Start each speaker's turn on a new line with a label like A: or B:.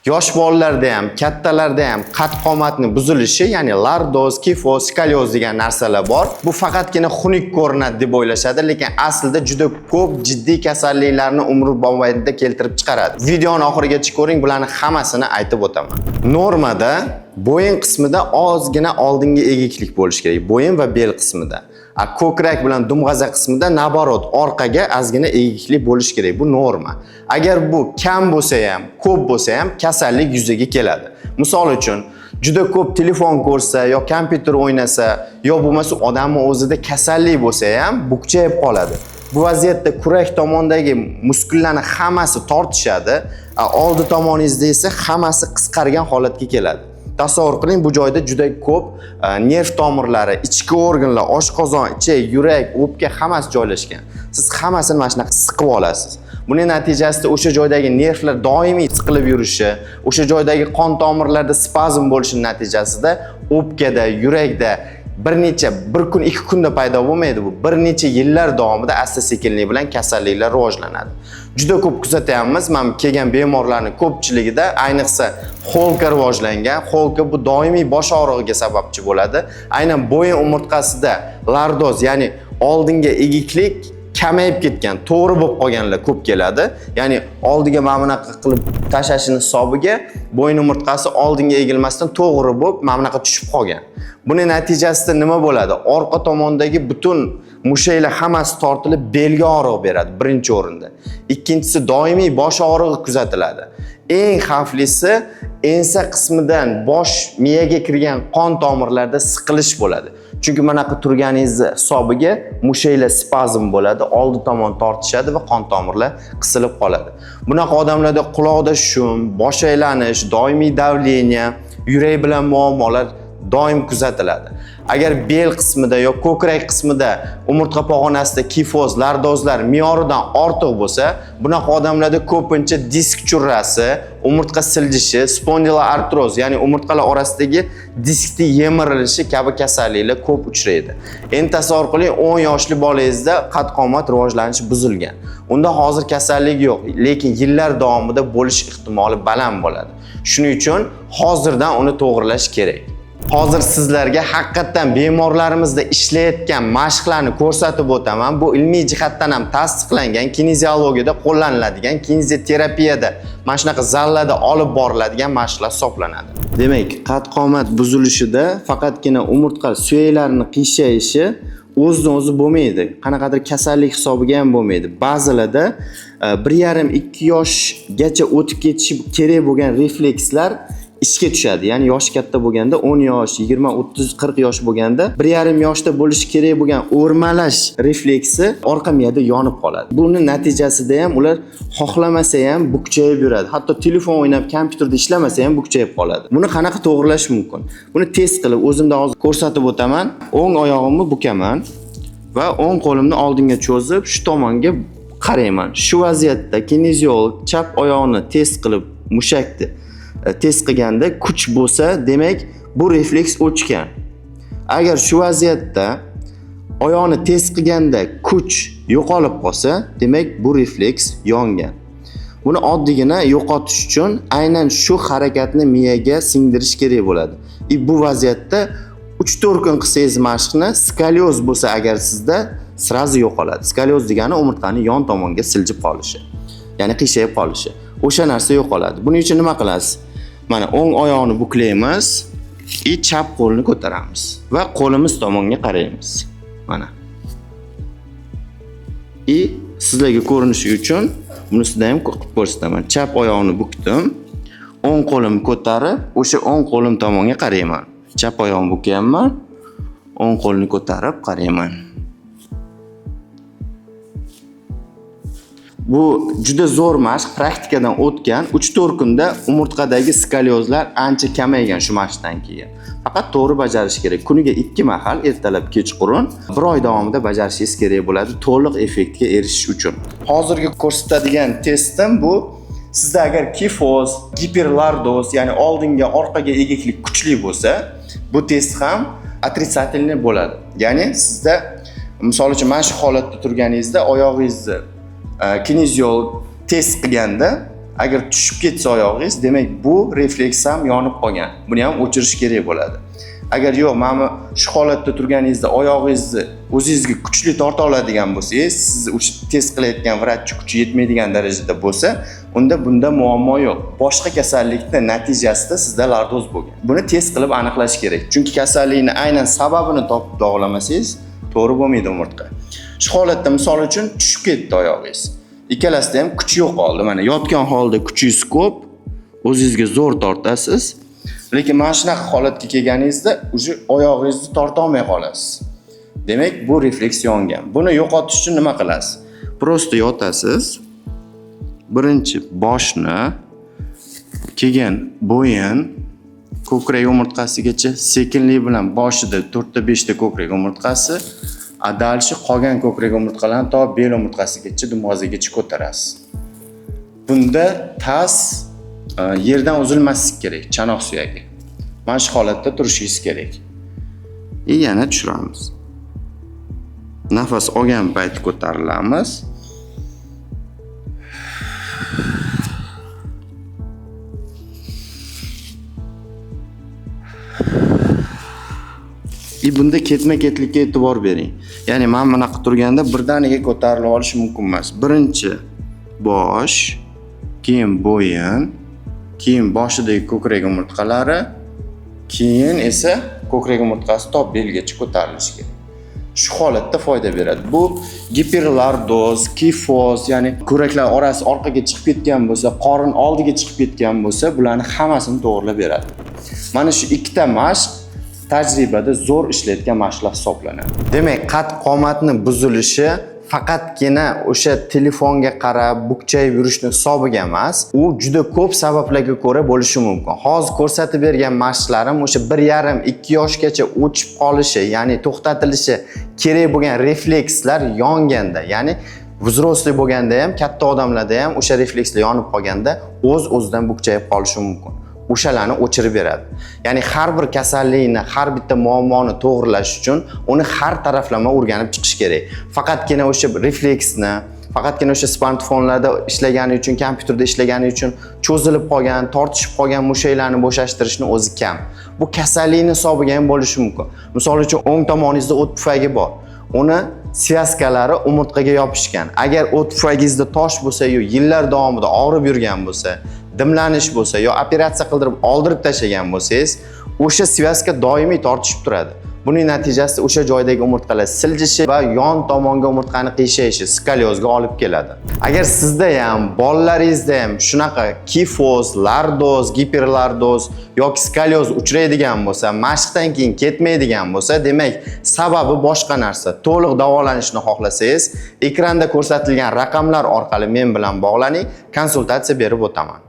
A: yosh bolalarda ham, kattalarda ham qad qomatning buzilishi, ya'ni lardoz, kifoz, skolioz degan narsalar bor. Bu faqatgina xunuk ko'rinadi deb o'ylashadi, lekin aslida juda ko'p jiddiy kasalliklarni umr mobaynida keltirib chiqaradi. Videoni oxirigacha ko'ring, bularning hammasini aytib o'taman. Normada bo'yin qismida ozgina oldinga egiklik bo'lishi kerak, bo'yin va bel qismida. Ko'krak bilan dumg'aza qismida naborot orqaga ozgina egiklik bo'lishi kerak. Bu norma. Agar bu kam bo'lsa ham, ko'p bo'lsa ham kasallik yuzaga keladi. Misol uchun, juda ko'p telefon ko'rsa yo kompyuter o'ynasa, yo bo'lmasa odamning o'zida kasallik bo'lsa ham bukchayib qoladi. Bu vaziyatda kurak tomondagi muskullarning hammasi tortishadi, oldi tomoningizda esa hammasi qisqargan holatga keladi. Tasavvur qiling, bu joyda juda ko'p nerv tomirlari, ichki organlar, oshqozon, ichak, yurak, o'pka hammasi joylashgan. Siz hammasini mana shunaqa siqib olasiz. Buning natijasida o'sha joydagi nervlar doimiy siqilib yurishi, o'sha joydagi qon tomirlarda spazm bo'lishining natijasida o'pkada, yurakda bir kun, 2 kunda paydo bo'lmaydi bu. Bir necha yillar davomida asta-sekinlik bilan kasalliklar rivojlanadi. Juda ko'p kuzatyapmiz. Mana kelgan bemorlarning ko'pchiligida ayniqsa holka rivojlangan, holka bu doimiy bosh og'rig'iga sababchi bo'ladi. Aynan bo'yin umurtqasida lardoz, ya'ni oldinga egiklik kamayib ketgan, to'g'ri bo'lib qolganlar ko'p keladi. Ya'ni oldiga mana bunaqa qilib tashashning hisobiga bo'yin umurtqasi oldinga egilmasdan to'g'ri bo'lib mana bunaqa tushib qolgan. Buning natijasida nima bo'ladi? Orqa tomondagi butun mushaklar hammasi tortilib belga og'riq beradi birinchi o'rinda. Ikkinchisi doimiy bosh og'rig'i kuzatiladi. Eng xavflisi ensa qismidan bosh miyaga kirgan qon tomirlarda siqilish bo'ladi. Chunki manaqa turganingizni hisobiga mushaklar spazm bo'ladi, oldi tomon tortishadi va qon tomirlar qisilib qoladi. Bunaqa odamlarda quloqda shum, bosh aylanish, doimiy davleniya, yurak bilan muammolar doim kuzatiladi. Agar bel qismida yo ko'krak qismida umurtqa pog'onasida kifoz, lardozlar me'yoridan ortiq bo'lsa, bunaqa odamlarda ko'pincha disk churrasi, umurtqa siljishi, spondiloartroz, ya'ni umurtqalar orasidagi diskning yemirilishi kabi kasalliklar ko'p uchraydi. Endi tasavvur qiling, 10 yoshli bolangizda qad-qomat rivojlanishi buzilgan. Unda hozir kasallik yo'q, lekin yillar davomida bo'lish ehtimoli baland bo'ladi. Shuning uchun hozirdan uni to'g'rilash kerak. Hozir sizlarga haqiqatan bemorlarimizda ishlayotgan mashqlarni ko'rsatib o'taman. Bu ilmiy jihatdan ham tasdiqlangan, kineziologiyada qo'llaniladigan, kineziterapiyada mana shunaqa zallarda olib boriladigan mashqlar hisoblanadi. Demak, qad-qomat buzilishida faqatgina umurtqa suyaklarining qiyshayıshi o'zidan o'zi bo'lmaydi. Qanaqadir kasallik hisobiga ham bo'lmaydi. Ba'zilarda 1,5-2 yoshgacha o'tib ketishi kerak bo'lgan reflekslar ishga tushadi. Ya'ni yoshi katta bo'lganda 10 yosh, 20, 30, 40 yosh bo'lganda 1,5 yoshda bo'lishi kerak bo'lgan o'rmalash refleksi orqa miyada yonib qoladi. Buning natijasida ham ular xohlamasa ham bukchayib yuradi. Hatto telefon o'ynab, kompyuterda ishlamasa ham bukchayib qoladi. Buni qanaqa to'g'rilash mumkin? Buni test qilib o'zimda hozir ko'rsatib o'taman. O'ng oyog'imni bukaman va o'ng qo'limni oldinga cho'zib shu tomonga qarayman. Shu vaziyatda kineziolog chap oyoqni test qilib mushakni test qilganda kuch bo'lsa, demak bu refleks o'chgan. Agar shu vaziyatda oyoqni test qilganda kuch yo'qolib qolsa, demak bu refleks yongan. Buni oddiygina yo'qotish uchun aynan shu harakatni miyaga singdirish kerak bo'ladi. Bu vaziyatda 3-4 kun qilsangiz mashqni, skolioz bo'lsa agar sizda sirazi yo'qoladi. Skolioz degani umurtqaning yon tomonga siljib qolishi, ya'ni qiyshayib qolishi. O'sha narsa yo'qoladi. Buning uchun nima qilasiz? Mana o'ng oyoqni buklaymiz, chap qo'lni ko'taramiz va qo'limiz tomonga qaraymiz. Mana. Sizlarga ko'rinishi uchun bunisida ham qilib ko'rsataman. Chap oyoqni bukdim, o'ng qo'limni ko'tarib, o'sha o'ng qo'lim tomonga qarayman. Chap oyoqni bukyapman, o'ng qo'lni ko'tarib qarayman. Bu juda zo'r mashq, praktikadan o'tgan 3-4 kunda umurtqadagi skoliozlar ancha kamaygan shu mashqdan keyin. Faqat to'g'ri bajarish kerak. Kuniga 2 mahal, ertalab, kechqurun 1 oy davomida bajarishingiz kerak bo'ladi to'liq effektga erishish uchun. Hozirgi ko'rsatadigan testim bu. Sizda agar kifoz, giperlardoz, ya'ni oldinga, orqaga egiklik kuchli bo'lsa, bu test ham отрицательный bo'ladi. Ya'ni sizda misol uchun mana shu holatda turganingizda oyog'ingizni kineziolog test qilganda Agar tushib ketsa oyog'ingiz, demak bu refleks ham yonib qolgan. Buni ham o'chirish kerak bo'ladi. Agar yo'q, mana shu holatda turganingizda oyog'ingizni o'zingizga kuchli torta oladigan bo'lsangiz, siz o'sha test qilayotgan vrachchi kuchi yetmaydigan darajada bo'lsa, unda bunda muammo yo'q. Boshqa kasallikning natijasida sizda lordoz bo'lgan. Buni test qilib aniqlash kerak. Chunki kasallikning aynan sababini topib davolamasangiz, to'g'ri bo'lmaydi umurtqa. Shu holatda misol uchun tushib ketdi oyog'ingiz. Ikkalasida ham kuch yo'qoldi. Mana yotgan holda kuchingiz ko'p, o'zingizga zo'r tortasiz. Lekin mana shunaqa holatga kelganingizda o'sha oyog'ingizni torta olmay qolasiz. Demak, bu refleks yongan. Buni yo'qotish uchun nima qilasiz? Prosta yotasiz. Birinchi boshni, keyin bo'yin, ko'krak umurtqasigacha sekinlik bilan boshida 4 ta 5 ta ko'krak umurtqasi, adalshi qolgan ko'krak umurtqalarni to bel umurtqasigacha dumg'azigacha ko'tarasiz. Bunda tas yerdan uzilmasligi kerak, chanoq suyagi. Mana shu holatda turishingiz kerak. Yana tushiramiz. Nafas olgan payt ko'tarilamiz. Bunda ketma-ketlikka e'tibor bering. Ya'ni men bunaqa turganda birdaniga ko'tarilib olish mumkin emas. Birinchi bosh, keyin bo'yin, keyin boshidagi ko'krak umurtqalari, keyin esa ko'krak umurtqasi to belgacha ko'tarilishi kerak. Shu holatda foyda beradi. Bu giperlordoz, kifoz, ya'ni ko'raklar orasi orqaga chiqib ketgan bo'lsa, qorin oldiga chiqib ketgan bo'lsa, bularni hammasini to'g'rilab beradi. Mana shu ikkita mashq tajribada zo'r ishlayotgan mashqlar hisoblanadi. Demak, qad-qomatni buzilishi faqatgina o'sha telefonga qarab bukchayib yurishni hisobiga emas, u juda ko'p sabablarga ko'ra bo'lishi mumkin. Hozir ko'rsatib bergan mashqlarim o'sha 1,5-2 yoshgacha o'chib qolishi, ya'ni to'xtatilishi kerak bo'lgan reflekslar yonganda, ya'ni vzrosli bo'lganda ham, katta odamlarda ham o'sha reflekslar yonib qolganda o'z-o'zidan bukchayib qolishi mumkin. O'shalarni o'chirib beradi. Ya'ni har bir kasallikni, har bitta muammoni to'g'rilash uchun uni har taraflama o'rganib chiqish kerak. Faqatgina o'sha refleksni, faqatgina o'sha smartfonlarda ishlagani uchun, kompyuterda ishlagani uchun cho'zilib qolgan, tortishib qolgan mushaklarni bo'shashtirishni o'zi kam. Bu kasallikning hisobiga ham bo'lishi mumkin. Misol uchun, o'ng tomoningizda o't pufagi bor. Uni svyaskalari umurtqaga yopishgan. Agar o't pufagingizda tosh bo'lsa, yo yillar davomida og'rib yurgan bo'lsa, dimlanish bo'lsa, yo operatsiya qildirib oldirib tashlagan bo'lsangiz, o'sha svyaska doimiy tortishib turadi. Buning natijasida o'sha joydagi umurtqalar siljishi va yon tomonga umurtqani qiyshayishi skoliozga olib keladi. Agar sizda ham, bolalaringizda ham shunaqa kifoz, lordoz, giperlordoz yoki skolioz uchraydigan bo'lsa, mashqdan keyin ketmaydigan bo'lsa, demak, sababi boshqa narsa. To'liq davolanishni xohlasangiz, ekranda ko'rsatilgan raqamlar orqali men bilan bog'laning, konsultatsiya berib o'taman.